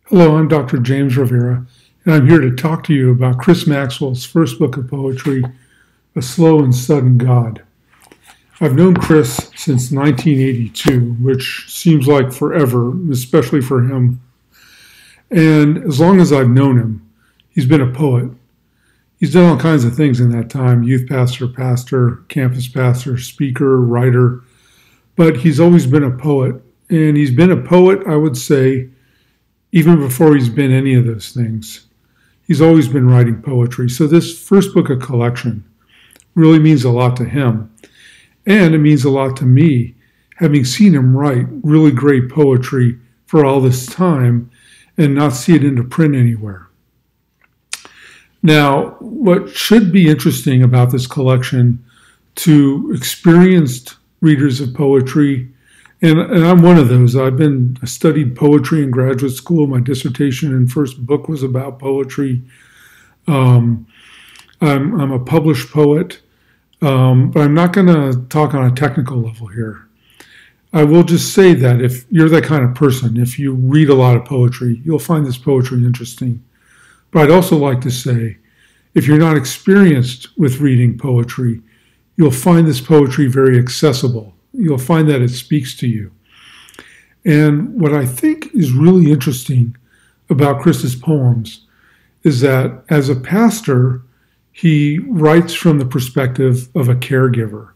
Hello, I'm Dr. James Rivera, and I'm here to talk to you about Chris Maxwell's first book of poetry, A Slow and Sudden God. I've known Chris since 1982, which seems like forever, especially for him. And as long as I've known him, he's been a poet. He's done all kinds of things in that time: youth pastor, campus pastor, speaker, writer. But he's always been a poet. And he's been a poet, I would say, even before he's been any of those things. He's always been writing poetry. So this first book of collection really means a lot to him. And it means a lot to me, having seen him write really great poetry for all this time and not see it into print anywhere. Now, what should be interesting about this collection to experienced readers of poetry, and I'm one of those. I studied poetry in graduate school. My dissertation and first book was about poetry. I'm a published poet, but I'm not going to talk on a technical level here. I will just say that if you're that kind of person, if you read a lot of poetry, you'll find this poetry interesting. But I'd also like to say, if you're not experienced with reading poetry, you'll find this poetry very accessible. You'll find that it speaks to you. And what I think is really interesting about Chris's poems is that as a pastor, he writes from the perspective of a caregiver.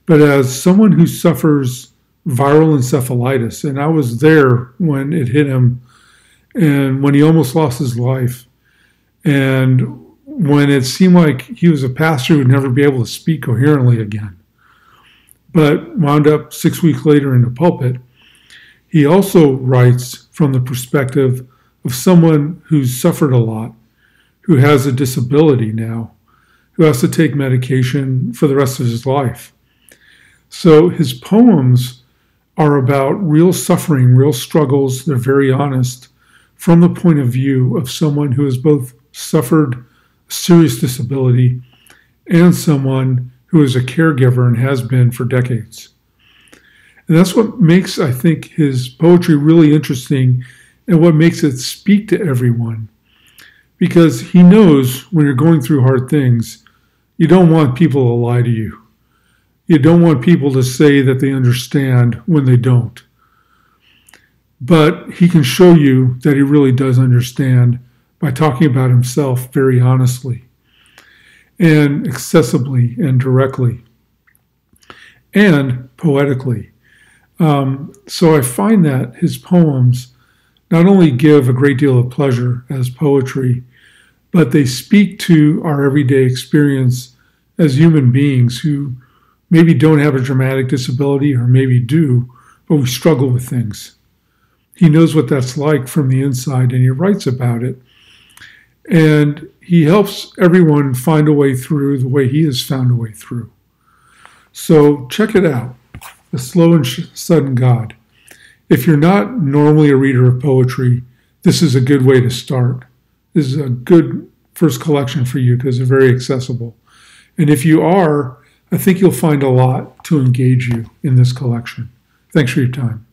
But as someone who suffers viral encephalitis, and I was there when it hit him and when he almost lost his life, and when it seemed like he was a pastor who would never be able to speak coherently again, but wound up 6 weeks later in the pulpit, he also writes from the perspective of someone who's suffered a lot, who has a disability now, who has to take medication for the rest of his life. So his poems are about real suffering, real struggles. They're very honest from the point of view of someone who has both suffered a serious disability and someone who is a caregiver and has been for decades. And that's what makes, I think, his poetry really interesting and what makes it speak to everyone. Because he knows when you're going through hard things, you don't want people to lie to you. You don't want people to say that they understand when they don't. But he can show you that he really does understand by talking about himself very honestly and accessibly and directly and poetically. So I find that his poems not only give a great deal of pleasure as poetry, but they speak to our everyday experience as human beings who maybe don't have a dramatic disability or maybe do, but we struggle with things. He knows what that's like from the inside, and he writes about it. And he helps everyone find a way through the way he has found a way through. So check it out, The Slow and Sudden God. If you're not normally a reader of poetry, this is a good way to start. This is a good first collection for you because they're very accessible. And if you are, I think you'll find a lot to engage you in this collection. Thanks for your time.